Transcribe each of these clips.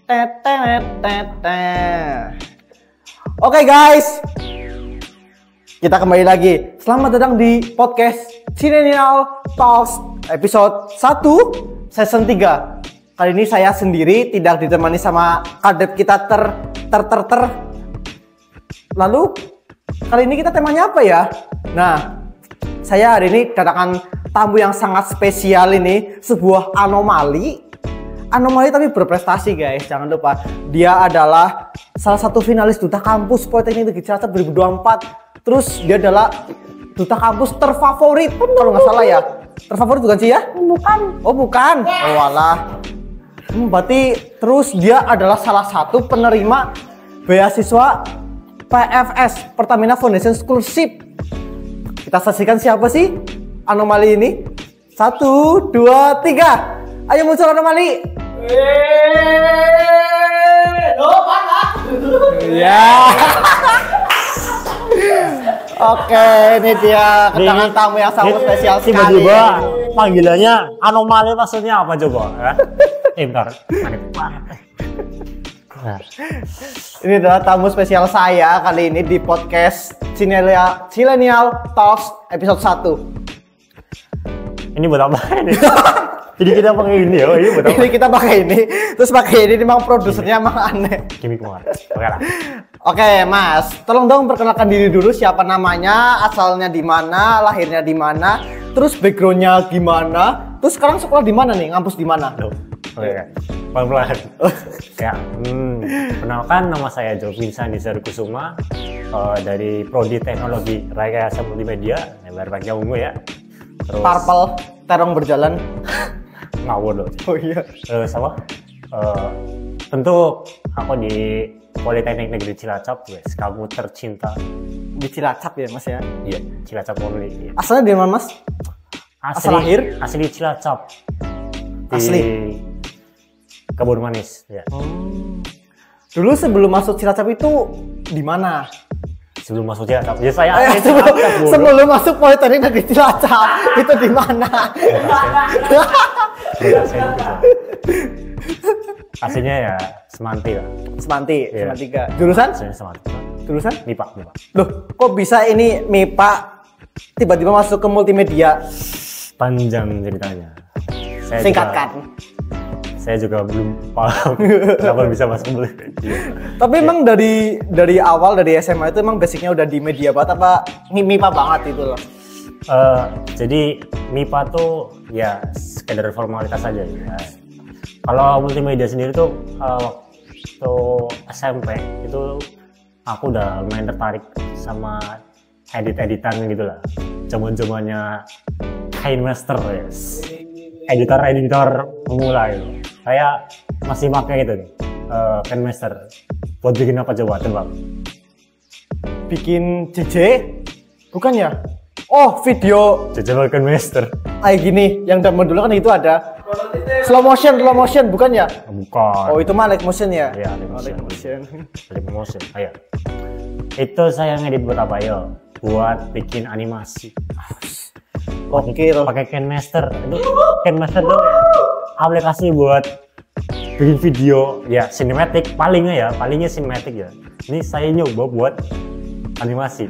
Oke guys, kita kembali lagi. Selamat datang di podcast Cinenial Talks episode 1 season 3. Kali ini saya sendiri, tidak ditemani sama kadep kita Lalu kali ini kita temanya apa ya? Nah, saya hari ini kedatangan tamu yang sangat spesial ini, sebuah anomali tapi berprestasi guys. Jangan lupa, dia adalah salah satu finalis Duta Kampus Politeknik Negeri Cilacap 2024. Terus dia adalah Duta Kampus terfavorit, kalau nggak salah ya. Terfavorit bukan sih ya? Bukan. Oh bukan. Yes. Oh walah. Berarti terus dia adalah salah satu penerima beasiswa PFS, Pertamina Foundation Scholarship. Kita saksikan siapa sih anomali ini? 1, 2, 3. Ayo muncul anomali. Ya. Oke, ini dia kedatangan tamu yang sangat spesial sekali. Tiba-tiba panggilannya anomali, maksudnya apa coba? Bentar. Ini adalah tamu spesial saya kali ini di podcast Cinenial Talks episode 1. Ini buat apa ini? Jadi kita pakai ini ya, ini buat apa? Ini kita pakai ini, terus pakai ini memang produsernya emang aneh. Gimik banget. Oke lah. Oke Mas, tolong dong perkenalkan diri dulu, siapa namanya, asalnya di mana, lahirnya di mana, terus backgroundnya gimana, terus sekarang sekolah di mana nih, ngampus di mana? Oke, pelan-pelan. Ya, kenalkan nama saya Jovinsan Disarkusuma dari Prodi Teknologi Rekayasa Multimedia, Barbagia Ungu ya. Terus Purple terong berjalan. Ngawur loh. Oh iya. Sama? Tentu aku di Politeknik Negeri Cilacap, guys. Kamu tercinta. Di Cilacap ya Mas ya? Iya, Cilacap only. Iya. Asalnya dari mana Mas? Asal lahir? Asli Cilacap. Asli? Kebun Manis. Ya. Dulu sebelum masuk Cilacap itu di mana? Sebelum masuk Cilacap, ya saya sebelum masuk Politeknik Negeri Cilacap itu di mana? Aslinya ya Semanti lah. Semanti, yeah. Semantiga. Jurusan? Semanti. Jurusan? MIPA. Loh, kok bisa ini MIPA tiba-tiba masuk ke multimedia? Panjang ceritanya. Singkatkan. Saya juga belum paham kenapa bisa masuk multimedia. Tapi emang dari awal dari SMA itu emang basicnya udah di media banget apa MIPA banget itu loh? Jadi MIPA tuh ya sekedar formalitas aja ya. Kalau multimedia sendiri tuh waktu SMP itu aku udah lumayan tertarik sama editan gitu lah. Zaman-zamannya KineMaster ya. Editor pemula gitu. Saya masih pakai itu nih, KineMaster. Buat bikin apa coba, tebak? Bikin JJ? Bukan ya? Oh, video JJ KineMaster. Kayak gini, yang zaman dulu kan itu ada slow motion, bukan ya? Bukan. Oh, itu mah light motion ya? Iya, light motion. Ayo. Itu saya ngedit buat apa yo? Buat bikin animasi. Oke, pakai KineMaster. Itu KineMaster tuh aplikasi buat bikin video ya sinematik palingnya sinematik ya. Ini saya nyoba buat animasi.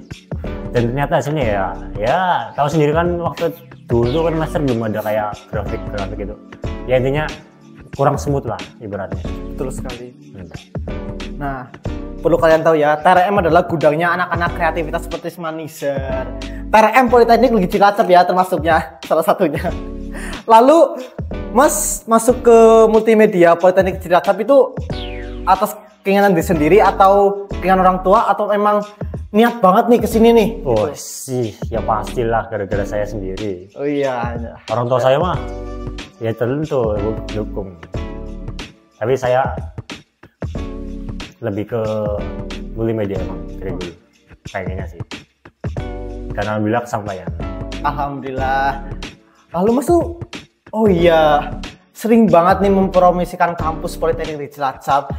Dan ternyata hasilnya ya tahu sendiri kan waktu dulu kan Master belum ada kayak grafik gitu. Ya intinya kurang smooth lah ibaratnya. Betul sekali. Nah, perlu kalian tahu ya, TRM adalah gudangnya anak-anak kreativitas seperti Maniser. TRM Politeknik Negeri Cilacap ya termasuknya, salah satunya. Lalu Mas masuk ke multimedia Politeknik Cilacap itu atas keinginan diri sendiri atau keinginan orang tua atau memang niat banget nih kesini nih? Oh sih, ya pastilah gara-gara saya sendiri. Oh iya. Orang tua saya mah ya tentu dukung. Tapi saya lebih ke multimedia emang dari dulu pengennya sih. Dan alhamdulillah kesampaian. Alhamdulillah. Lalu Mas tuh, oh iya, sering banget nih mempromosikan kampus Politeknik di Cilacap.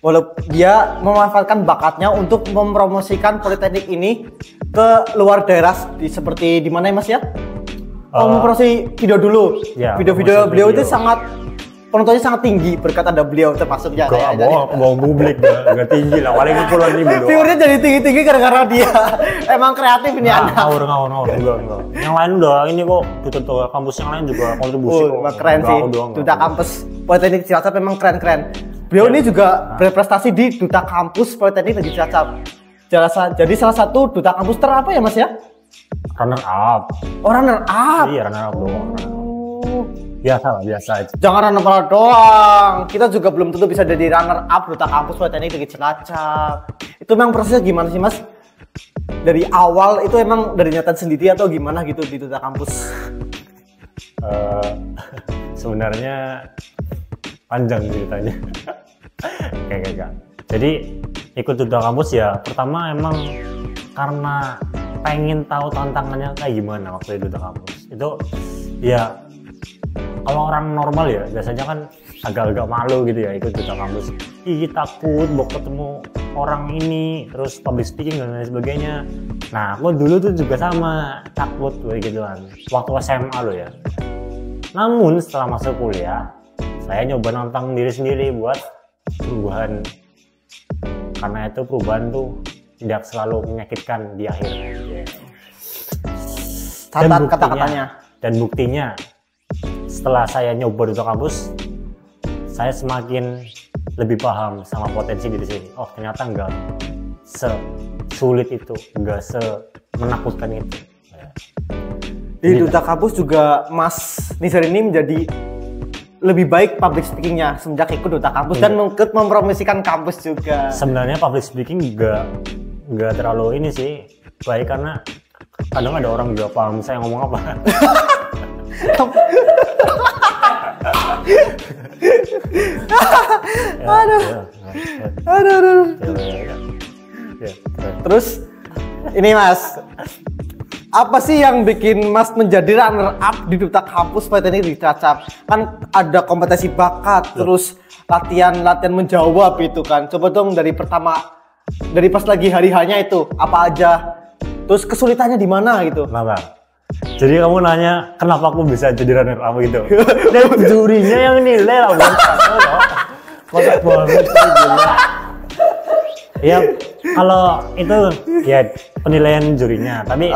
Walaupun dia memanfaatkan bakatnya untuk mempromosikan Politeknik ini ke luar daerah seperti di mana ya Mas ya? Mempromosi video dulu. Ya, video-video beliau itu sangat penontonnya sangat tinggi berkat ada beliau termasuknya. Gak mau publik gak tinggi lah, paling puluhan ribu doang. Viewernya jadi tinggi-tinggi gara-gara dia. Emang kreatif ini anak. Ngawur, enggak. Yang lain udah ini kok, Duta Kampus yang lain juga kontribusi kok. Keren sih, Duta Kampus Politeknik Cilacap memang keren-keren. Beliau ini juga berprestasi di Duta Kampus Politeknik Negeri Cilacap. Jadi salah satu Duta Kampus terapa ya Mas ya? Runner up. Oh, runner up? Iya, runner up doang. Biasa aja. Jangan runner up doang. Kita juga belum tentu bisa jadi runner up Duta Kampus Politeknik Negeri Cilacap. Itu memang prosesnya gimana sih Mas? Dari awal itu emang dari niatan sendiri atau gimana gitu di Duta Kampus? Sebenarnya panjang ceritanya. Kayak. Jadi ikut Duta Kampus ya pertama emang karena pengen tahu tantangannya kayak gimana waktu di Duta Kampus. Itu ya kalau orang normal ya biasanya kan agak-agak malu gitu ya ikut Duta Kampus. Ih, takut mau ketemu orang ini, terus public speaking dan lain sebagainya. Nah, aku dulu tuh juga sama takut gitu kan. Waktu SMA lo ya. Namun setelah masuk kuliah, saya nyoba nantang diri sendiri buat perubahan. Karena itu perubahan tuh tidak selalu menyakitkan di akhir. Catat kata-katanya. Dan buktinya setelah saya nyoba Duta Kampus, saya semakin lebih paham sama potensi diri sini. Oh, ternyata enggak sesulit itu, enggak semenakutkan itu. Di Duta Kampus juga Mas Nizar ini menjadi lebih baik public speakingnya semenjak ikut Duta Kampus dan ikut mempromosikan kampus juga. Sebenarnya public speaking enggak terlalu ini sih baik karena kadang ada orang juga paham saya ngomong apa. Aduh. Terus ini Mas, apa sih yang bikin Mas menjadi runner up di Duta Kampus Politeknik di Cilacap? Kan ada kompetisi bakat, terus latihan menjawab itu kan. Coba dong dari pas lagi hari-harinya itu apa aja? Terus kesulitannya di mana gitu? Nah. Jadi kamu nanya kenapa aku bisa jadi runner up gitu? Dan jurinya yang nilai lah, kotak banget. Ya kalau itu ya penilaian jurinya, tapi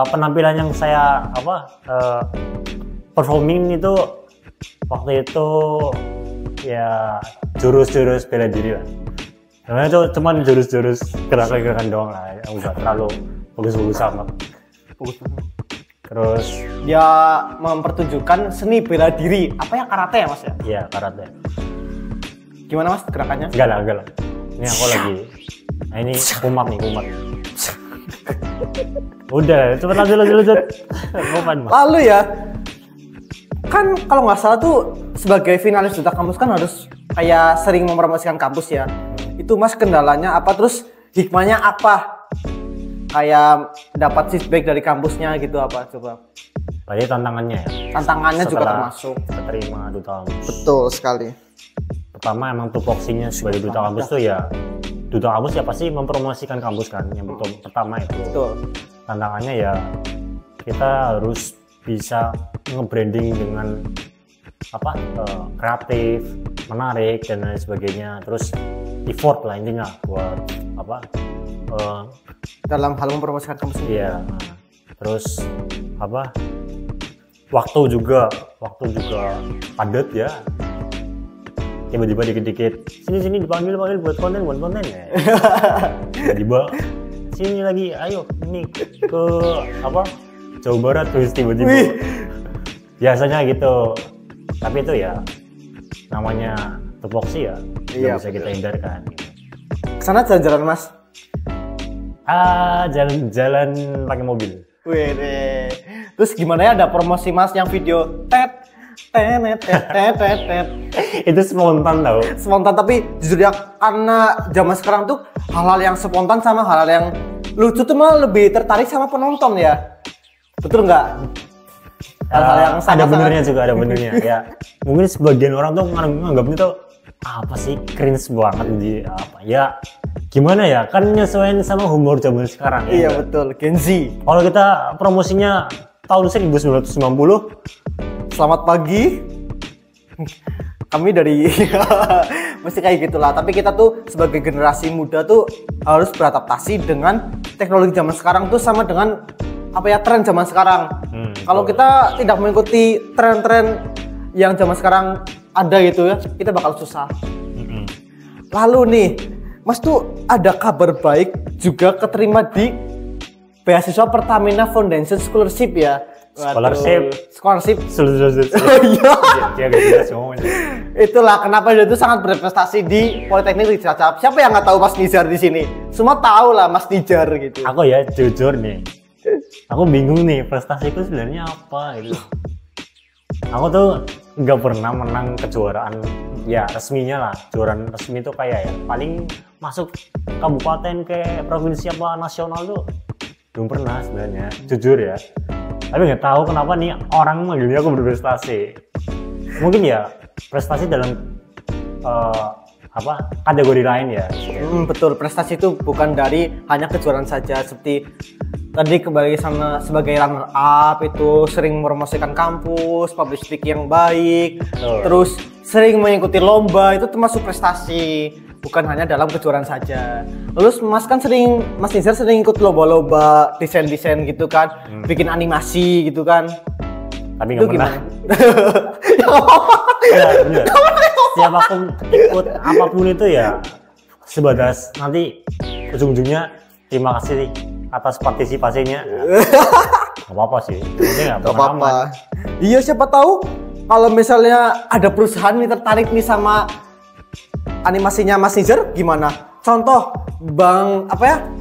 penampilan yang saya performing itu waktu itu ya jurus-jurus bela diri lah. Karena itu cuman jurus-jurus gerakan-gerakan doang lah, enggak terlalu bagus-bagus amat. Terus dia mempertunjukkan seni bela diri. Apa ya, karate ya Mas ya? Iya, karate. Gimana Mas gerakannya? Enggak lah. Ini aku lagi. Nah, ini kumat. Udah, cepet lanjut. Lalu ya, kan kalau nggak salah tuh sebagai finalis Duta Kampus kan harus kayak sering mempromosikan kampus ya. Itu Mas kendalanya apa? Terus hikmahnya apa? Kayak dapat feedback dari kampusnya gitu apa coba? Berarti tantangannya ya? Tantangannya juga termasuk. Keterima Duta Kampus. Betul sekali. Pertama emang tupoksinya sebagai Duta Kampus tuh ya, Duta Kampus ya pasti mempromosikan kampus kan. Yang pertama itu. Betul. Tantangannya ya kita harus bisa nge-branding dengan kreatif, menarik dan lain sebagainya. Terus effort lah intinya buat dalam hal mempromosikan kampus ini. Iya. Terus waktu juga padat ya. Tiba-tiba dikit-dikit sini dipanggil buat konten ya. Tiba-tiba sini lagi, ayo ini ke Jawa Barat, terus tiba-tiba biasanya gitu. Tapi itu ya namanya tupoksi ya, nggak bisa kita hindarkan. Kesana jalan-jalan Mas? Jalan-jalan pakai mobil. Wih deh. Terus gimana ya, ada promosi Mas yang video tet. Itu spontan tau. Spontan, tapi jujur ya karena zaman sekarang tuh hal-hal yang spontan sama hal-hal yang lucu tuh malah lebih tertarik sama penonton ya. Betul nggak? Hal-hal yang ada benernya juga, ada benernya ya. Mungkin sebagian orang tuh nganggapnya tuh apa sih, cringe banget di ya gimana ya, kan nyesuaiin sama humor zaman sekarang. Iya ya, betul, Gen Z. Kalau kita promosinya tahun 1990, selamat pagi Kami dari mesti kayak gitulah. Tapi kita tuh sebagai generasi muda tuh harus beradaptasi dengan teknologi zaman sekarang tuh sama dengan apa ya, tren zaman sekarang. Kalau kita tidak mengikuti tren-tren yang zaman sekarang ada gitu ya, kita bakal susah. Lalu nih, Mas tuh ada kabar baik juga keterima di beasiswa Pertamina Foundation Scholarship ya. Scholarship. Oh iya. Dia gak jelas ngomongnya. Itulah kenapa dia itu sangat berprestasi di Politeknik di Cilacap. Siapa yang nggak tahu Mas Nizar di sini? Semua tahu lah Mas Nizar gitu. Aku ya jujur nih, aku bingung nih prestasiku sebenarnya apa gitu. Aku tuh nggak pernah menang kejuaraan ya resminya lah. Kejuaraan resmi itu kayak ya paling masuk kabupaten ke provinsi apa nasional tuh belum pernah sebenarnya, jujur ya. Tapi nggak tahu kenapa nih orang manggilnya aku berprestasi. Mungkin ya prestasi dalam kategori lain ya. Betul, prestasi itu bukan dari hanya kejuaraan saja, seperti tadi kembali sama sebagai runner up itu sering mempromosikan kampus, public speaking yang baik, terus sering mengikuti lomba itu termasuk prestasi, bukan hanya dalam kejuaraan saja. Lalu Mas Nizar sering ikut lomba-lomba desain-desain gitu kan, bikin animasi gitu kan. Tapi nggak pernah. Ya, bener. Setiap aku ikut apapun itu ya sebatas nanti ujung-ujungnya terima kasih atas partisipasinya. Gak apa-apa sih. Gak apa-apa. Iya, siapa tahu kalau misalnya ada perusahaan nih tertarik nih sama animasinya Mas Nizar, gimana? Contoh Bang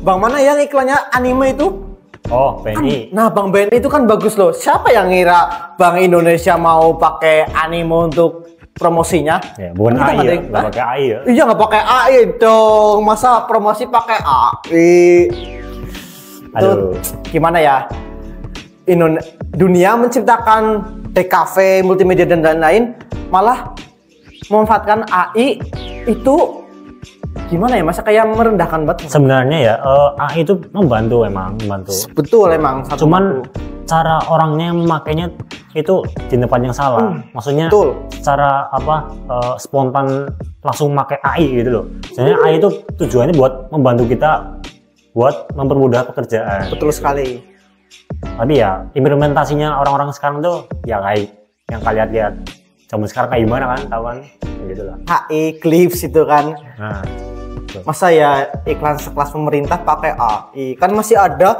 mana yang iklannya anime itu? Oh, BNI. Nah, Bang BNI itu kan bagus loh. Siapa yang ngira Bank Indonesia mau pakai anime untuk promosinya? Ya, bukan AI ya, nggak pakai AI ya. Iya, nggak pakai AI dong. Masa promosi pakai AI? Aduh. Itu gimana ya? Dunia menciptakan DKV, multimedia dan lain-lain, malah memanfaatkan AI itu gimana ya, masa kayak merendahkan banget. Sebenarnya ya AI itu membantu. Betul emang. Cuman cara orangnya yang memakainya itu di tempat yang salah. Maksudnya secara spontan langsung pakai AI gitu loh. Sebenarnya AI itu tujuannya buat membantu kita buat mempermudah pekerjaan. Betul sekali. Tapi ya implementasinya orang-orang sekarang tuh ya kayak yang kalian lihat zaman sekarang kayak gimana kan, tahu kan gitu lah. AI clips itu kan. Nah, masa ya iklan sekelas pemerintah pakai AI? Kan masih ada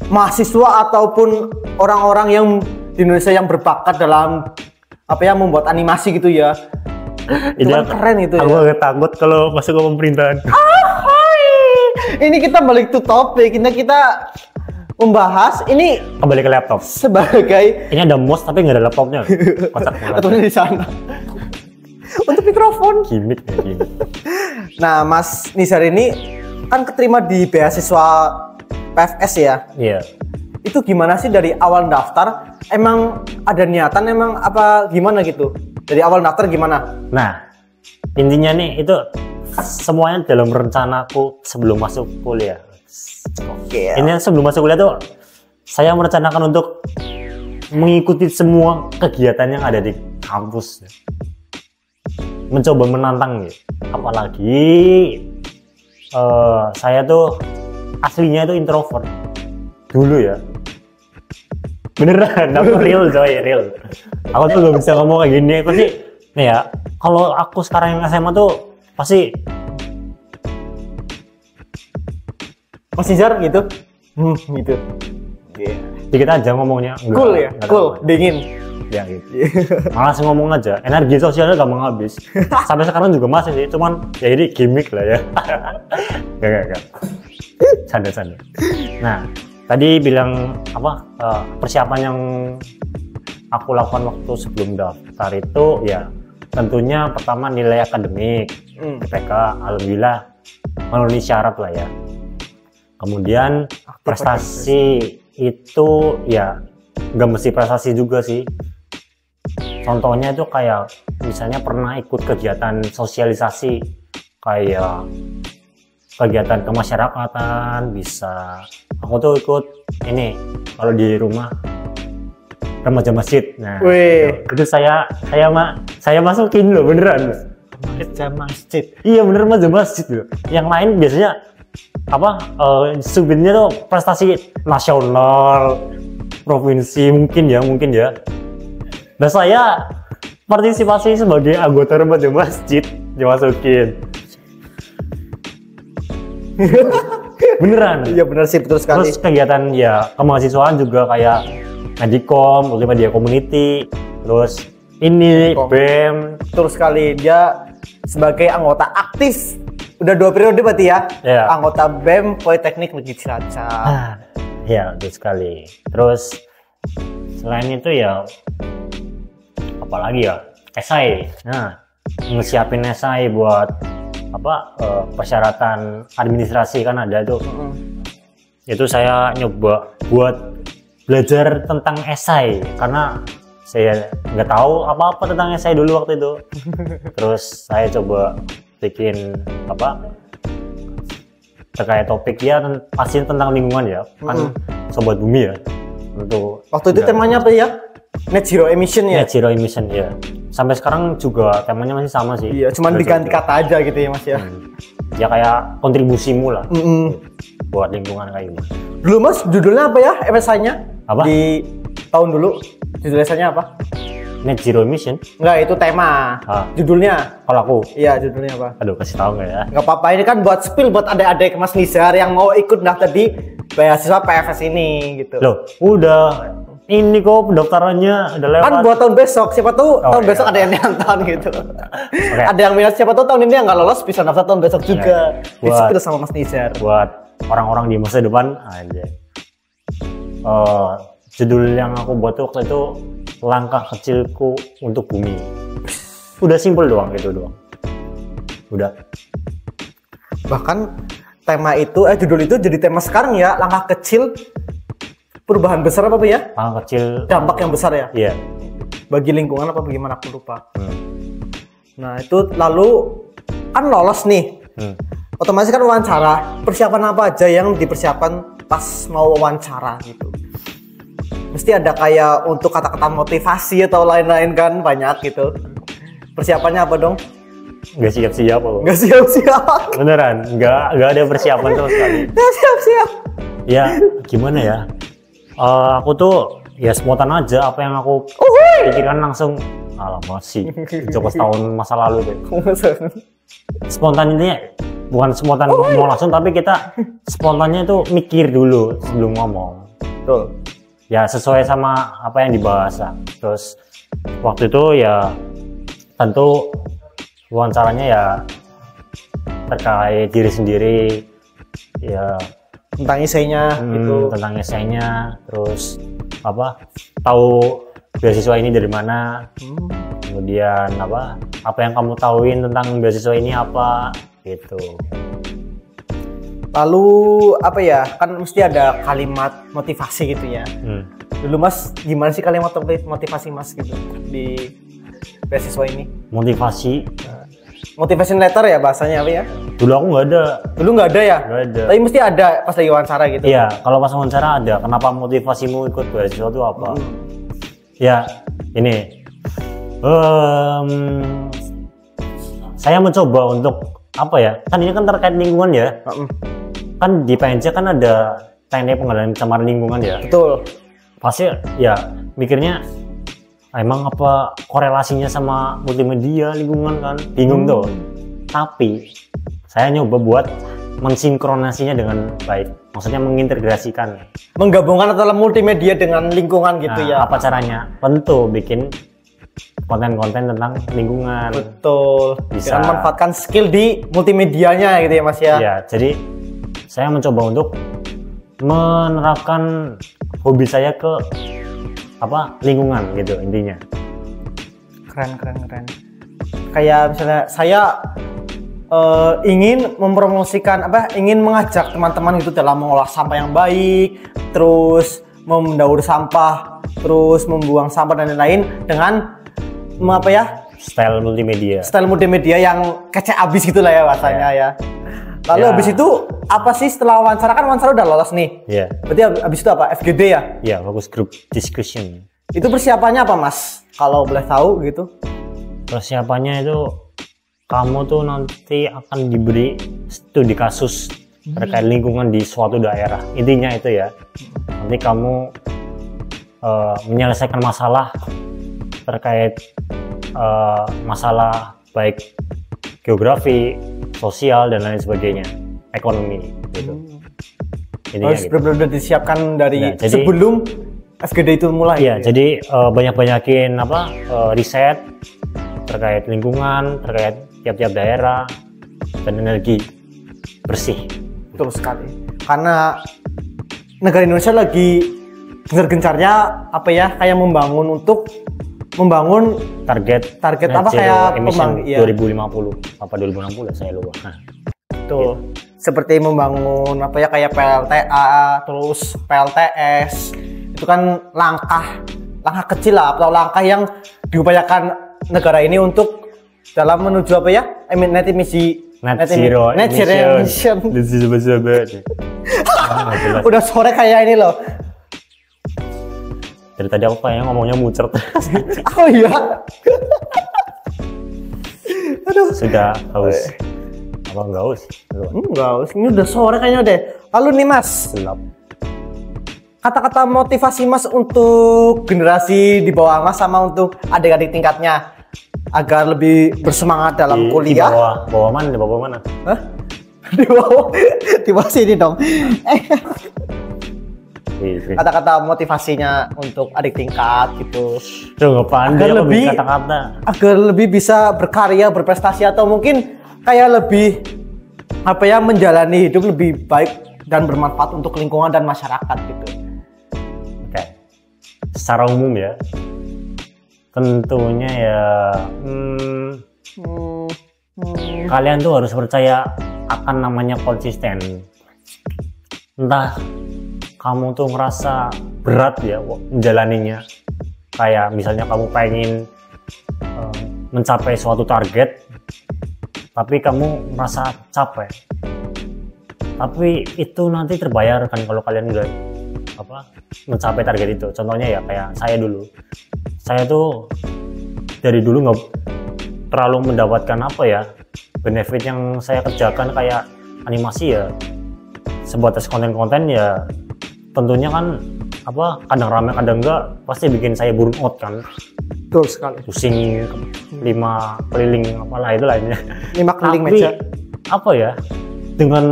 mahasiswa ataupun orang-orang yang di Indonesia yang berbakat dalam membuat animasi gitu ya. Itu kan keren itu ya. Aku agak takut kalau masuk ke pemerintahan. Ini kita balik to topik. Kita membahas ini kembali ke laptop. Sebagai ini ada mouse tapi nggak ada laptopnya. Atau di sana. Untuk mikrofon. Gimik. Nah, Mas Nizar ini kan keterima di beasiswa PFS ya? Iya. Itu gimana sih dari awal daftar? Emang ada niatan emang apa gimana gitu? Dari awal daftar gimana? Nah, intinya nih itu semuanya dalam rencanaku sebelum masuk kuliah. Oke. Ini sebelum masuk kuliah tuh saya merencanakan untuk mengikuti semua kegiatan yang ada di kampus. Mencoba menantang gitu. Apalagi saya tuh aslinya itu introvert dulu ya. Beneran, aku real coy, real. Aku tuh gak bisa ngomong kayak gini. Pasti nih ya, kalau aku sekarang yang SMA tuh pasti Mas Nizar gitu. Gitu. Yeah. Dikit aja ngomongnya. Cool ya, cool, dingin. Ya gitu. Malas ngomong aja, energi sosialnya gampang habis. Sampai sekarang juga masih sih, cuman ya ini gimmick lah ya. Gak. Canda. Nah, tadi bilang persiapan yang aku lakukan waktu sebelum daftar itu ya tentunya pertama nilai akademik, IPK, alhamdulillah memenuhi syarat lah ya. Kemudian prestasi itu ya nggak mesti prestasi juga sih. Contohnya itu kayak misalnya pernah ikut kegiatan sosialisasi kayak kegiatan kemasyarakatan bisa. Aku tuh ikut ini kalau di rumah remaja masjid. Nah, Wih. itu saya masukin loh beneran. Remaja masjid. Iya bener remaja masjid loh. Yang lain biasanya subinnya tuh prestasi nasional, provinsi mungkin ya. Nah saya partisipasi sebagai anggota remaja masjid dimasukin. Beneran. Iya bener sih, betul sekali. Terus kegiatan ya kemahasiswaan juga kayak Medikom, Multimedia Community, terus ini BEM. Betul sekali, dia sebagai anggota aktif udah 2 periode berarti ya. Yeah. Anggota BEM Politeknik Negeri Cilacap. Ya betul sekali. Terus selain itu ya apalagi ya, esai. Nah, ngesiapin esai buat persyaratan administrasi kan ada tuh. Itu saya nyoba buat belajar tentang esai karena saya nggak tahu apa-apa tentang esai dulu waktu itu. Terus saya coba bikin terkait topik ya pasti tentang lingkungan ya, kan sobat bumi ya. Untuk waktu itu temanya apa ya? Net zero emission ya? Net zero emission ya. Sampai sekarang juga temanya masih sama sih. Iya, cuman diganti kata aja gitu ya Mas ya. Ya kayak kontribusimu lah buat lingkungan kayak gitu. Dulu Mas, judulnya apa ya esainya? Apa? Di tahun dulu, judul esainya apa? Net zero emission? Enggak, itu tema. Judulnya? Kalau aku? Iya, judulnya apa? Aduh, kasih tahu nggak ya? Nggak apa-apa, ini kan buat spill buat adik-adik Mas Nizar yang mau ikut daftar di beasiswa PFS ini gitu. Loh, udah. Ini kok pendaftarannya udah lewat. Kan buat tahun besok, siapa tuh tahun besok ada yang nonton gitu. Ada yang minat, siapa tuh tahun ini yang nggak lolos bisa daftar tahun besok juga. Di sama Mas Nizar. Buat orang-orang di masa depan aja. Judul yang aku buat tuh waktu itu langkah kecilku untuk bumi. Udah simpel doang gitu doang. Udah. Bahkan tema itu, judul itu jadi tema sekarang ya, langkah kecil. Perubahan besar apa ya? Kecil. Dampak yang besar ya? Iya. Bagi lingkungan apa bagaimana aku lupa. Nah itu lalu kan lolos nih. Otomatis kan wawancara. Persiapan apa aja yang dipersiapkan pas mau wawancara gitu? Mesti ada kayak untuk kata-kata motivasi atau lain-lain kan banyak gitu. Persiapannya apa dong? Nggak siap-siap loh. Nggak siap-siap. Beneran, nggak ada persiapan sama sekali. Nggak siap-siap. Ya gimana ya? Aku tuh ya spontan aja apa yang aku pikirkan langsung. Alamak sih, coba setahun masa lalu deh. Spontan ini bukan spontan ngomong langsung, tapi kita spontannya itu mikir dulu sebelum ngomong. Betul. Ya sesuai sama apa yang dibahas. Terus waktu itu ya tentu wawancaranya ya terkait diri sendiri ya. Tentang esainya gitu. Tentang esainya, terus tahu beasiswa ini dari mana, kemudian apa yang kamu tahuin tentang beasiswa ini apa gitu. Lalu apa ya, kan mesti ada kalimat motivasi gitu ya. Dulu Mas gimana sih kalimat motivasi Mas gitu di beasiswa ini? Motivation letter ya bahasanya apa ya? Dulu aku nggak ada. Dulu nggak ada ya? Nggak ada. Tapi mesti ada pas lagi wawancara gitu. Iya, kalau pas wawancara ada. Kenapa motivasimu ikut beasiswa itu apa? Ya, ini. Saya mencoba untuk apa ya? Kan ini kan terkait lingkungan ya. Kan di PNC kan ada teknik pengendalian pencemaran lingkungan ya. Betul. Pasti ya mikirnya emang apa korelasinya sama multimedia lingkungan kan, bingung tuh. Tapi saya nyoba buat mensinkronasinya dengan baik, maksudnya mengintegrasikan, menggabungkan antara multimedia dengan lingkungan gitu ya. Apa caranya? Tentu bikin konten-konten tentang lingkungan. Betul. Bisa dengan memanfaatkan skill di multimedianya gitu ya Mas ya. Ya, jadi saya mencoba untuk menerapkan hobi saya ke lingkungan gitu intinya. Keren. Kayak misalnya saya ingin mempromosikan ingin mengajak teman-teman itu dalam mengolah sampah yang baik, terus mendaur sampah, terus membuang sampah dan lain-lain dengan style multimedia yang kece abis gitulah ya bahasanya ya. Lalu habis itu apa sih setelah wawancara, kan wawancara udah lolos nih? Iya. Berarti habis itu apa? FGD ya? Iya, fokus group discussion. Itu persiapannya apa Mas? Kalau boleh tahu gitu. Persiapannya itu kamu tuh nanti akan diberi studi kasus terkait lingkungan di suatu daerah. Intinya itu ya. Nanti kamu menyelesaikan masalah terkait masalah baik geografi, sosial dan lain sebagainya, ekonomi gitu. Harus Gitu. benar-benar disiapkan dari Nah, jadi- sebelum SGD itu mulai. Iya, jadi banyak-banyakin riset terkait lingkungan, terkait tiap-tiap daerah dan energi bersih. Betul sekali. Karena negara Indonesia lagi gencar-gencarnya apa ya, kayak membangun Target Target net apa zero kayak emission iya. 2050 apa 2060 saya lupa. Nah, Tuh, seperti membangun apa ya, kayak PLTA, terus PLTS. Itu kan langkah kecil lah, atau langkah yang diupayakan negara ini untuk dalam menuju apa ya, net zero emission. Udah sore kayak ini loh. Dari tadi aku kayaknya ngomongnya muncrat. Oh iya. Aduh. Sudah haus. Apa enggak haus? Enggak, ini udah sore kayaknya deh. Lalu nih Mas, Gelap. kata-kata motivasi Mas untuk generasi di bawah Mas sama untuk adik-adik tingkatnya agar lebih bersemangat dalam Di kuliah. bawah mana? Di bawah mana? Hah? Di bawah sini dong. Kata-kata motivasinya untuk adik tingkat gitu. Tuh nggak pandai Agar aku lebih- bikin kata-kata. Agar lebih bisa berkarya, berprestasi, atau mungkin kayak lebih apa ya, menjalani hidup lebih baik dan bermanfaat untuk lingkungan dan masyarakat gitu. Oke. Secara umum ya, tentunya ya kalian tuh harus percaya akan namanya konsisten. Entah kamu tuh ngerasa berat ya menjalaninya, kayak misalnya kamu pengen mencapai suatu target tapi kamu merasa capek, tapi itu nanti terbayar kan kalau kalian udah mencapai target itu. Contohnya ya kayak saya tuh dari dulu nggak terlalu mendapatkan benefit yang saya kerjakan kayak animasi ya, sebatas konten-konten ya. Tentunya kan kadang rame kadang enggak, pasti bikin saya burn out kan. Betul sekali. Pusing 5 keliling apalah itu lainnya. 5 keliling Tapi meja. dengan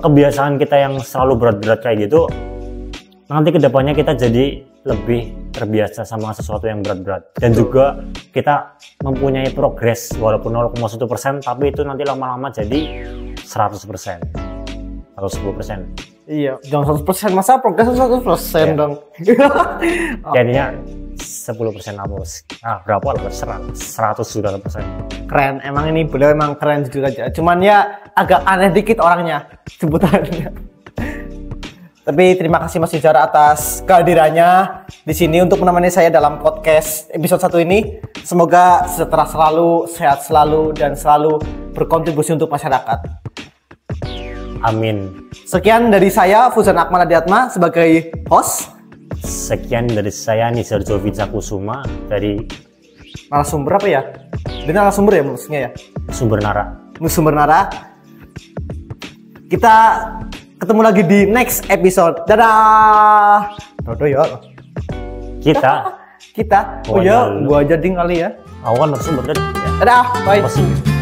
kebiasaan kita yang selalu berat-berat kayak gitu, nanti kedepannya kita jadi lebih terbiasa sama sesuatu yang berat-berat, dan juga kita mempunyai progres walaupun 0,1%, tapi itu nanti lama-lama jadi 100% atau 10%. Iya, jangan 100%, masa progres 100% dong. Jadinya 10% berapa lah, 100 sudah persen. Keren, emang ini beliau emang keren jujur aja. Cuman ya agak aneh dikit orangnya, sebutannya. Tapi terima kasih Mas Ijara atas kehadirannya di sini untuk menemani saya dalam podcast episode 1 ini. Semoga sejahtera selalu, sehat selalu, dan selalu berkontribusi untuk masyarakat. Amin. Sekian dari saya, Fuzan Akmal Adiatma sebagai host. Sekian dari saya, Nizar Jovica Kusuma, dari Narasumber apa ya? Ini narasumber ya maksudnya ya? Sumber Nara. Sumber Nara. Kita ketemu lagi di next episode. Dadah. Dodo ya. Kita Oh ya, gua aja ding kali ya. aku kan narasumber tadi. Dadah, bye. Apa sih?